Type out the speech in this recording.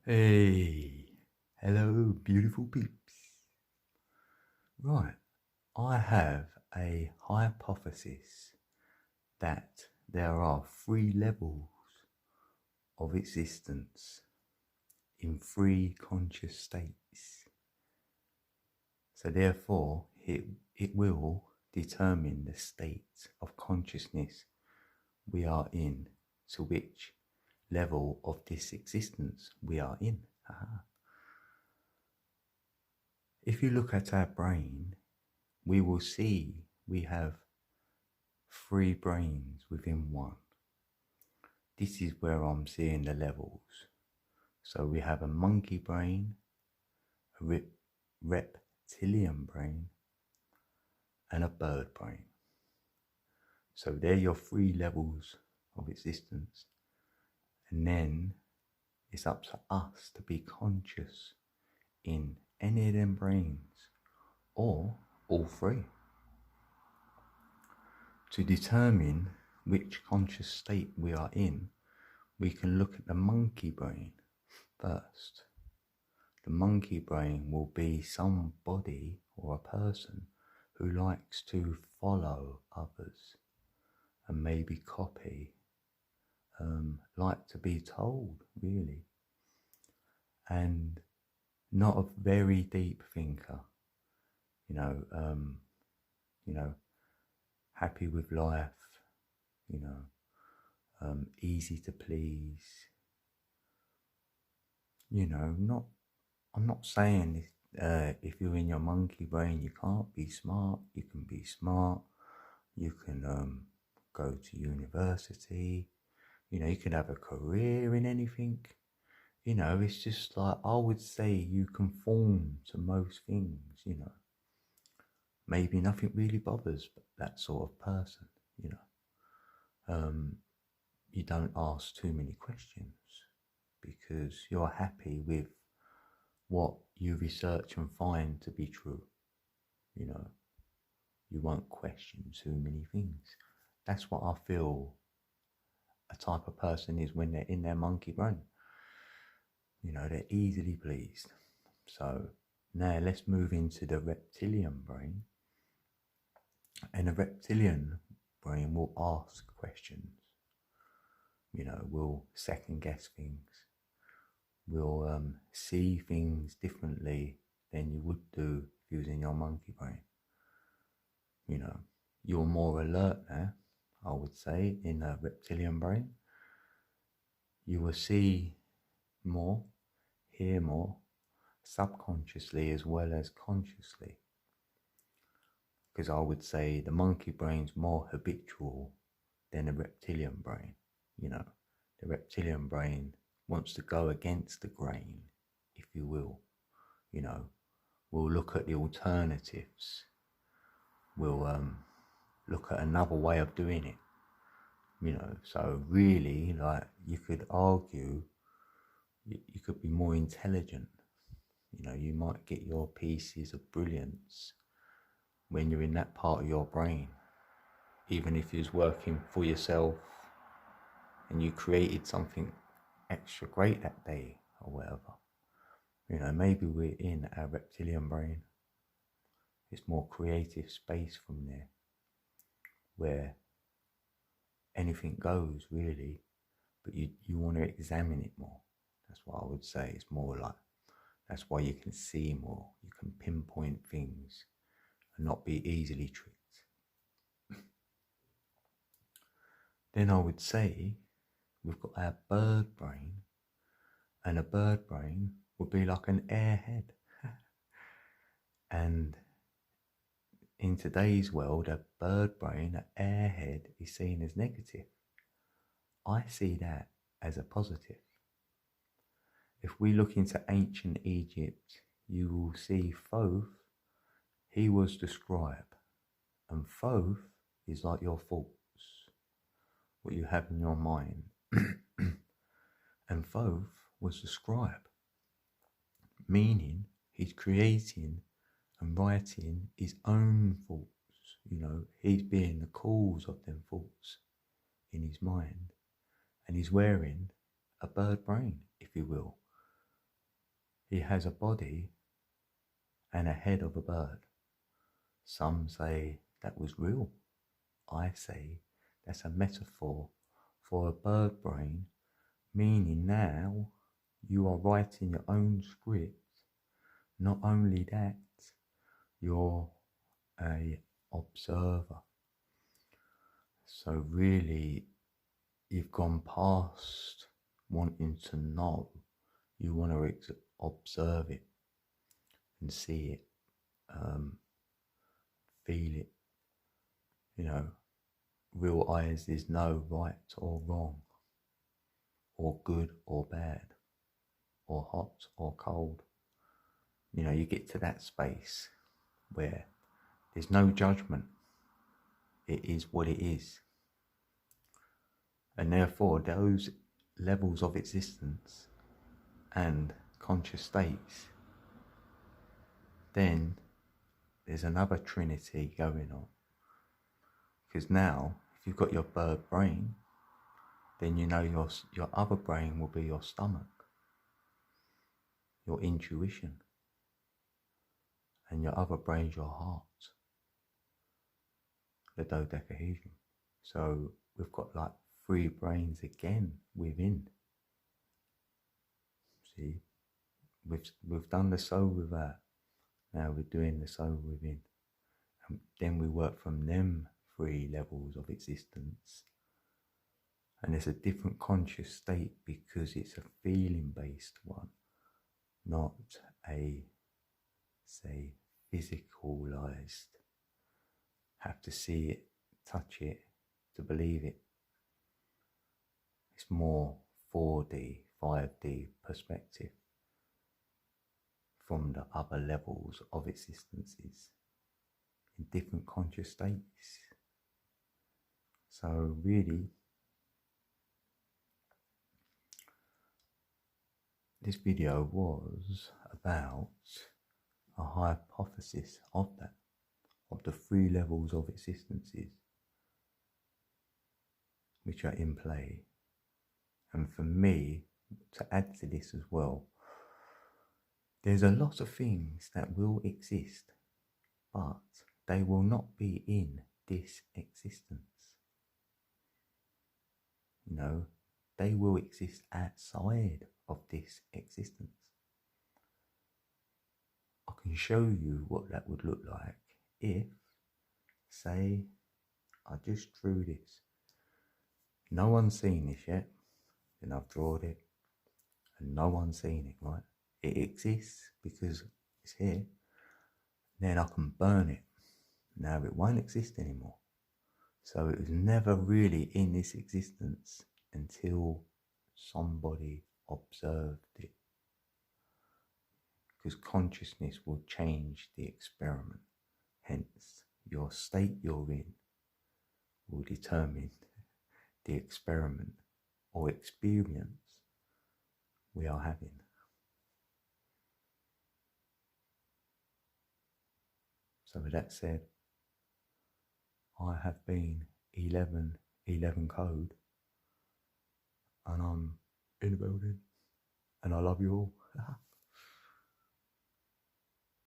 Hey, hello, beautiful peeps. Right, I have a hypothesis that there are three levels of existence in three conscious states. So, therefore, it will determine the state of consciousness we are in, to which level of this existence we are in. If you look at our brain, we will see we have three brains within one. This is where I'm seeing the levels. So we have a monkey brain, a reptilian brain, and a bird brain. So they're your three levels of existence. And then it's up to us to be conscious in any of them brains or all three. To determine which conscious state we are in, we can look at the monkey brain first. The monkey brain will be somebody or a person who likes to follow others and maybe copy, like to be told, really, and not a very deep thinker. You know, um, you know, happy with life. Easy to please. Not. I'm not saying if you're in your monkey brain, you can't be smart. You can be smart. You can go to university. You can have a career in anything. It's just like I would say you conform to most things. Maybe nothing really bothers that sort of person. You know, you don't ask too many questions because you're happy with what you research and find to be true. You know, you won't question too many things. That's what I feel a type of person is when they're in their monkey brain. They're easily pleased. So now let's move into the reptilian brain. And the reptilian brain will ask questions. We'll second guess things. We'll see things differently than you would do if you was in your monkey brain. You're more alert now, I would say, in a reptilian brain. You will see more, hear more, subconsciously as well as consciously. Because I would say the monkey brain's more habitual than the reptilian brain. The reptilian brain wants to go against the grain, if you will. We'll look at the alternatives. We'll look at another way of doing it. So really, like, you could argue you could be more intelligent. You might get your pieces of brilliance when you're in that part of your brain, even if you was working for yourself and you created something extra great that day or whatever. Maybe we're in our reptilian brain. It's more creative space from there, where anything goes, really, but you want to examine it more. That's what I would say. It's more like, that's why you can see more. You can pinpoint things and not be easily tricked. Then I would say we've got our bird brain, and a bird brain would be like an airhead. And in today's world, a bird brain, an airhead, is seen as negative. I see that as a positive. If we look into ancient Egypt, you will see Thoth. He was the scribe, and Thoth is like your thoughts, what you have in your mind. And Thoth was the scribe, meaning he's creating and writing his own thoughts. He's being the cause of them thoughts in his mind, and he's wearing a bird brain, if you will. He has a body and a head of a bird. Some say that was real. I say that's a metaphor for a bird brain, meaning now you are writing your own script. Not only that, you're a observer. So really, you've gone past wanting to know. You want to observe it and see it, feel it. You know, real eyes, there's no right or wrong, or good or bad, or hot or cold. You know, you get to that space where there's no judgment. It is what it is. And therefore, those levels of existence and conscious states, then there's another trinity going on. Because now, if you've got your bird brain, then you know your other brain will be your stomach, your intuition, and your other brain's your heart, the dodecahedron. So we've got like 3 brains again within. See, we've done the soul with that. Now we're doing the soul within. And then we work from them 3 levels of existence. And it's a different conscious state because it's a feeling-based one, not a, say, physicalized. Have to see it, touch it, to believe it. It's more 4D, 5D perspective from the other levels of existences in different conscious states. So really, this video was about a hypothesis of that, of the 3 levels of existences which are in play. And for me, to add to this as well, there's a lot of things that will exist, but they will not be in this existence. You know, they will exist outside of this existence. I can show you what that would look like if, say, I just drew this. No one's seen this yet, then I've drawn it, and no one's seen it, right? It exists because it's here. Then I can burn it. Now it won't exist anymore. So it was never really in this existence until somebody observed it. Because consciousness will change the experiment. Hence, your state you're in will determine the experiment or experience we are having. So with that said, I have been 1111 code, and I'm in the building, and I love you all.